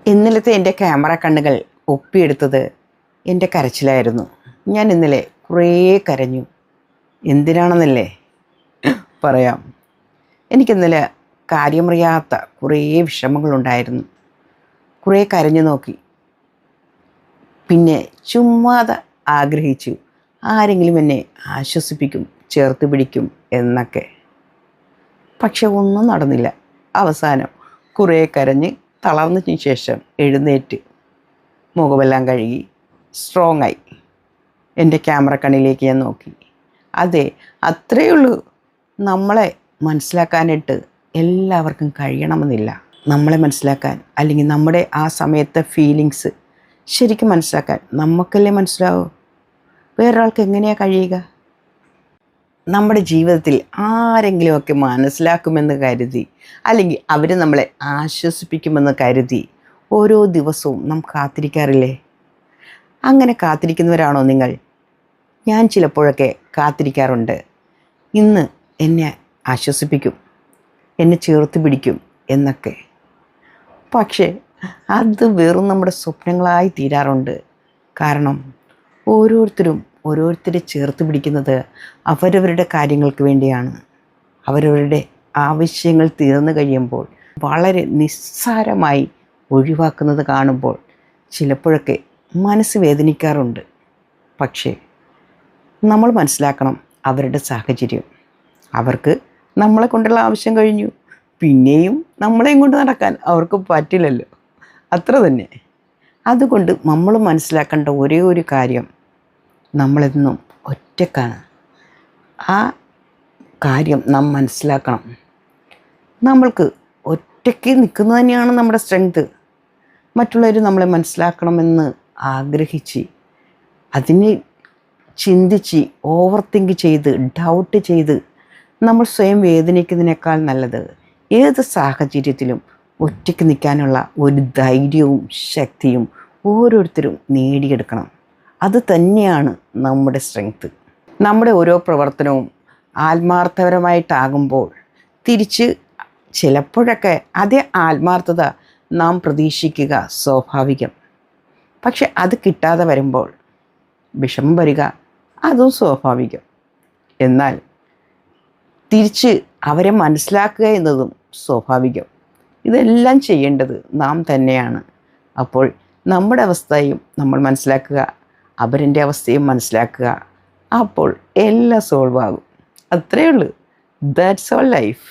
ഇന്നലത്തെ എൻ്റെ ക്യാമറ കണ്ണുകൾ ഒപ്പിയെടുത്തത് എൻ്റെ കരച്ചിലായിരുന്നു. ഞാൻ ഇന്നലെ കുറേ കരഞ്ഞു. എന്തിനാണെന്നല്ലേ പറയാം. എനിക്കിന്നലെ കാര്യമറിയാത്ത കുറേ വിഷമങ്ങളുണ്ടായിരുന്നു. കുറേ കരഞ്ഞു നോക്കി. പിന്നെ ചുമ്മാതെ ആഗ്രഹിച്ചു ആരെങ്കിലും എന്നെ ആശ്വസിപ്പിക്കും, ചേർത്ത് പിടിക്കും എന്നൊക്കെ. പക്ഷെ ഒന്നും നടന്നില്ല. അവസാനം കുറേ കരഞ്ഞ് തളർന്നതിന് ശേഷം എഴുന്നേറ്റ് മുഖമെല്ലാം കഴുകി സ്ട്രോങ്ങായി എൻ്റെ ക്യാമറ കണ്ണിലേക്ക് ഞാൻ നോക്കി. അതെ, അത്രയേ ഉള്ളൂ. നമ്മളെ മനസ്സിലാക്കാനായിട്ട് എല്ലാവർക്കും കഴിയണമെന്നില്ല. നമ്മളെ മനസ്സിലാക്കാൻ, അല്ലെങ്കിൽ നമ്മുടെ ആ സമയത്തെ ഫീലിങ്സ് ശരിക്കും മനസ്സിലാക്കാൻ നമുക്കല്ലേ മനസ്സിലാവൂ. വേറൊരാൾക്ക് എങ്ങനെയാണ് കഴിയുക? നമ്മുടെ ജീവിതത്തിൽ ആരെങ്കിലുമൊക്കെ മനസ്സിലാക്കുമെന്ന് കരുതി, അല്ലെങ്കിൽ അവർ നമ്മളെ ആശ്വസിപ്പിക്കുമെന്ന് കരുതി ഓരോ ദിവസവും നാം കാത്തിരിക്കാറില്ലേ? അങ്ങനെ കാത്തിരിക്കുന്നവരാണോ നിങ്ങൾ? ഞാൻ ചിലപ്പോഴൊക്കെ കാത്തിരിക്കാറുണ്ട്. ഇന്ന് എന്നെ ആശ്വസിപ്പിക്കും, എന്നെ ചേർത്ത് പിടിക്കും എന്നൊക്കെ. പക്ഷേ അത് വെറും നമ്മുടെ സ്വപ്നങ്ങളായി തീരാറുണ്ട്. കാരണം ഓരോരുത്തരെ ചേർത്ത് പിടിക്കുന്നത് അവരവരുടെ കാര്യങ്ങൾക്ക് വേണ്ടിയാണ്. അവരവരുടെ ആവശ്യങ്ങൾ തീർന്നു കഴിയുമ്പോൾ വളരെ നിസ്സാരമായി ഒഴിവാക്കുന്നത് കാണുമ്പോൾ ചിലപ്പോഴൊക്കെ മനസ്സ് വേദനിക്കാറുണ്ട്. പക്ഷേ നമ്മൾ മനസ്സിലാക്കണം അവരുടെ സാഹചര്യം. അവർക്ക് നമ്മളെ കൊണ്ടുള്ള ആവശ്യം കഴിഞ്ഞു, പിന്നെയും നമ്മളെയും കൊണ്ട് നടക്കാൻ അവർക്ക് പറ്റില്ലല്ലോ. അത്ര തന്നെ. അതുകൊണ്ട് നമ്മൾ മനസ്സിലാക്കേണ്ട ഒരേ ഒരു കാര്യം, നമ്മളെന്നും ഒറ്റക്കാണ്. ആ കാര്യം നാം മനസ്സിലാക്കണം. നമ്മൾക്ക് ഒറ്റയ്ക്ക് നിൽക്കുന്നത് തന്നെയാണ് നമ്മുടെ സ്ട്രെങ്ത്. മറ്റുള്ളവർ നമ്മളെ മനസ്സിലാക്കണമെന്ന് ആഗ്രഹിച്ച് അതിനെ ചിന്തിച്ച് ഓവർ തിങ്ക് ചെയ്ത് ഡൗട്ട് ചെയ്ത് നമ്മൾ സ്വയം വേദനിക്കുന്നതിനേക്കാൾ നല്ലത് ഏത് സാഹചര്യത്തിലും ഒറ്റയ്ക്ക് നിൽക്കാനുള്ള ഒരു ധൈര്യവും ശക്തിയും ഓരോരുത്തരും നേടിയെടുക്കണം. അത് തന്നെയാണ് നമ്മുടെ സ്ട്രെങ്ത്. നമ്മുടെ ഓരോ പ്രവർത്തനവും ആത്മാർത്ഥപരമായിട്ടാകുമ്പോൾ തിരിച്ച് ചിലപ്പോഴൊക്കെ അതേ ആത്മാർത്ഥത നാം പ്രതീക്ഷിക്കുക സ്വാഭാവികം. പക്ഷെ അത് കിട്ടാതെ വരുമ്പോൾ വിഷമം വരിക അതും സ്വാഭാവികം. എന്നാൽ തിരിച്ച് അവരെ മനസ്സിലാക്കുക എന്നതും സ്വാഭാവികം. ഇതെല്ലാം ചെയ്യേണ്ടത് നാം തന്നെയാണ്. അപ്പോൾ നമ്മുടെ അവസ്ഥയും നമ്മൾ മനസ്സിലാക്കുക, അവരുടെ അവസ്ഥയും മനസ്സിലാക്കുക. അപ്പോൾ എല്ലാം സോൾവ് ആകും. അത്രയേ ഉള്ളൂ. That's all life.